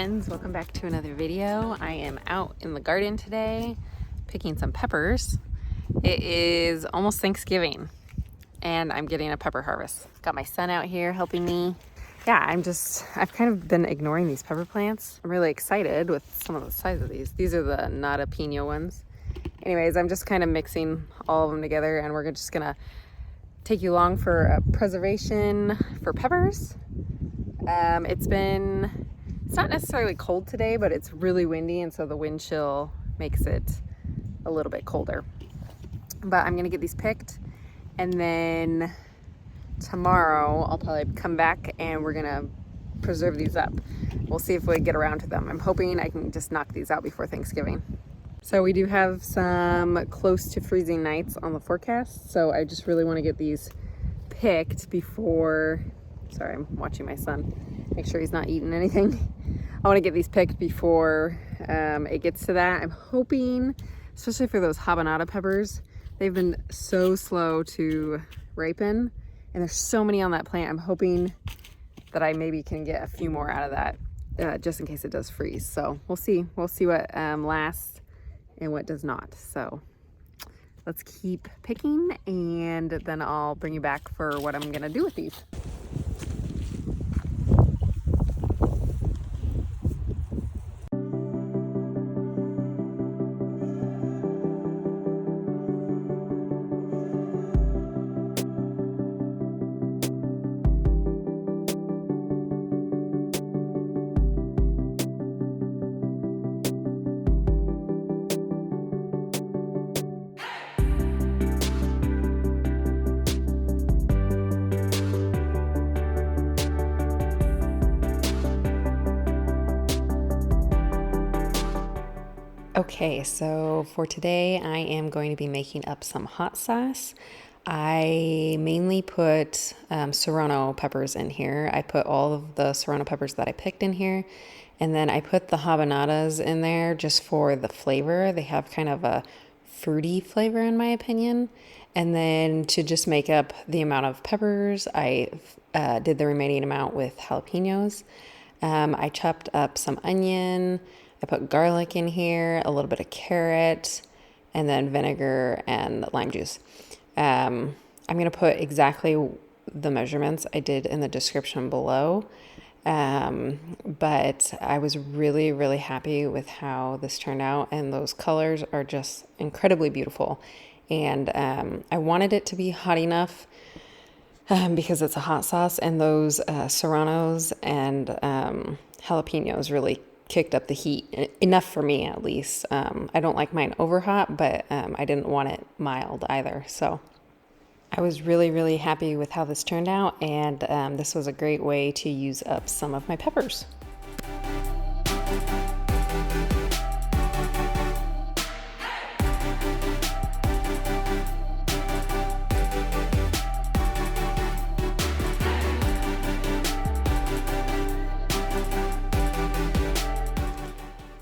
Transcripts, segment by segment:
friends, welcome back to another video. I am out in the garden today picking some peppers. It is almost Thanksgiving and I'm getting a pepper harvest. Got my son out here helping me. Yeah, I've kind of been ignoring these pepper plants. I'm really excited with some of the size of these. These are the Jalapeño ones. Anyways, I'm just kind of mixing all of them together and we're just gonna take you along for a preservation for peppers. It's not necessarily cold today, but it's really windy, and so the wind chill makes it a little bit colder. But I'm gonna get these picked, and then tomorrow I'll probably come back and we're gonna preserve these up. We'll see if we get around to them. I'm hoping I can just knock these out before Thanksgiving. So we do have some close to freezing nights on the forecast, so I just really want to get these picked before, sorry, I'm watching my son, make sure he's not eating anything. I want to get these picked before it gets to that. I'm hoping, especially for those habanero peppers, they've been so slow to ripen, and there's so many on that plant. I'm hoping that I maybe can get a few more out of that, just in case it does freeze. So we'll see what lasts and what does not. So let's keep picking, and then I'll bring you back for what I'm gonna do with these. Okay, so for today I am going to be making up some hot sauce. I mainly put serrano peppers in here. I put all of the serrano peppers that I picked in here, and then I put the habaneros in there just for the flavor. They have kind of a fruity flavor in my opinion. And then to just make up the amount of peppers, I did the remaining amount with jalapenos. I chopped up some onion. I put garlic in here, a little bit of carrot, and then vinegar and lime juice. I'm going to put exactly the measurements I did in the description below. But I was really, really happy with how this turned out, and those colors are just incredibly beautiful. And I wanted it to be hot enough because it's a hot sauce, and those serranos and jalapenos really kicked up the heat enough for me, at least. I don't like mine over hot, but I didn't want it mild either. So I was really, really happy with how this turned out, and this was a great way to use up some of my peppers.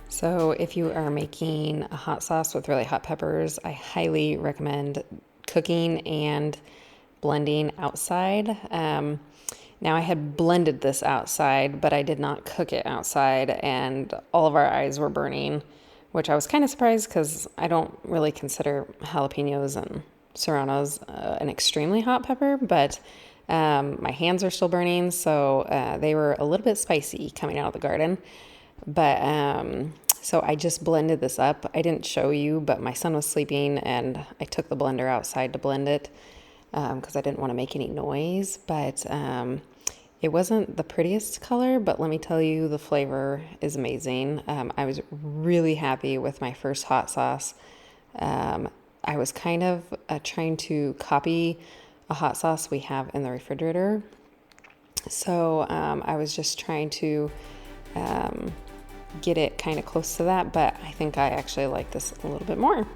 So if you are making a hot sauce with really hot peppers, I highly recommend cooking and blending outside. Now I had blended this outside, but I did not cook it outside, and all of our eyes were burning, which I was kind of surprised because I don't really consider jalapenos and serranos an extremely hot pepper, but my hands are still burning, so they were a little bit spicy coming out of the garden. But so I just blended this up. I didn't show you, but my son was sleeping and I took the blender outside to blend it because I didn't want to make any noise. But it wasn't the prettiest color, but let me tell you, the flavor is amazing. I was really happy with my first hot sauce. I was kind of trying to copy a hot sauce we have in the refrigerator. So I was just trying to get it kind of close to that, but I think I actually like this a little bit more.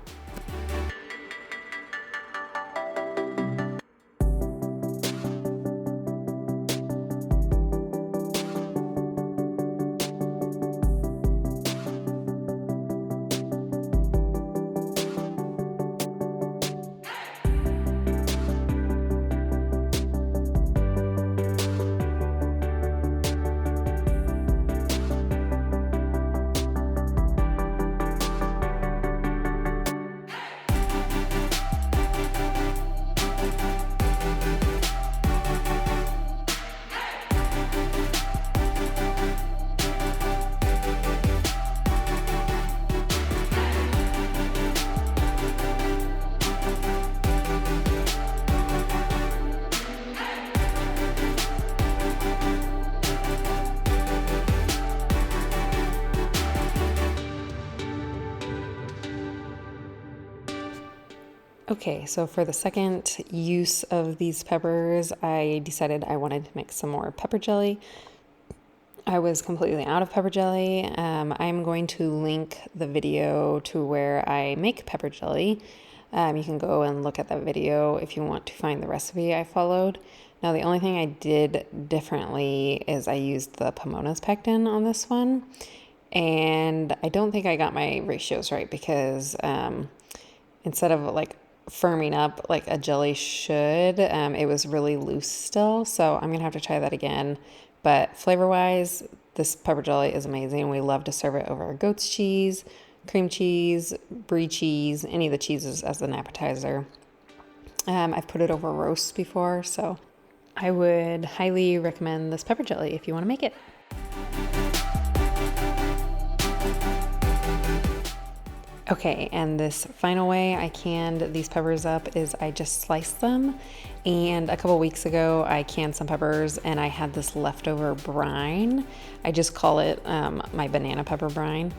Okay, so for the second use of these peppers, I decided I wanted to make some more pepper jelly. I was completely out of pepper jelly. I'm going to link the video to where I make pepper jelly. You can go and look at that video if you want to find the recipe I followed. Now, the only thing I did differently is I used the Pomona's pectin on this one. And I don't think I got my ratios right because instead of like firming up like a jelly should, it was really loose still. So I'm gonna have to try that again. But flavor wise, this pepper jelly is amazing. We love to serve it over goat's cheese, cream cheese, brie cheese, any of the cheeses as an appetizer. I've put it over roasts before, so I would highly recommend this pepper jelly if you want to make it. Okay, and this final way I canned these peppers up is I just sliced them. And a couple weeks ago, I canned some peppers and I had this leftover brine. I just call it my banana pepper brine.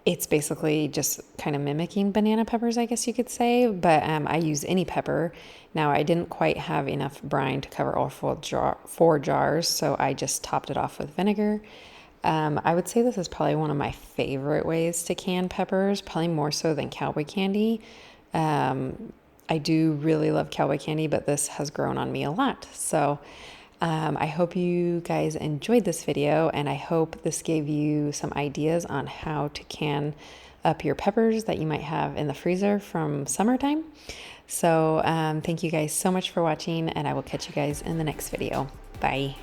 It's basically just kind of mimicking banana peppers, I guess you could say, but I use any pepper. Now, I didn't quite have enough brine to cover all four jars, so I just topped it off with vinegar. I would say this is probably one of my favorite ways to can peppers, probably more so than cowboy candy. I do really love cowboy candy, but this has grown on me a lot. So I hope you guys enjoyed this video, and I hope this gave you some ideas on how to can up your peppers that you might have in the freezer from summertime. So thank you guys so much for watching, and I will catch you guys in the next video. Bye.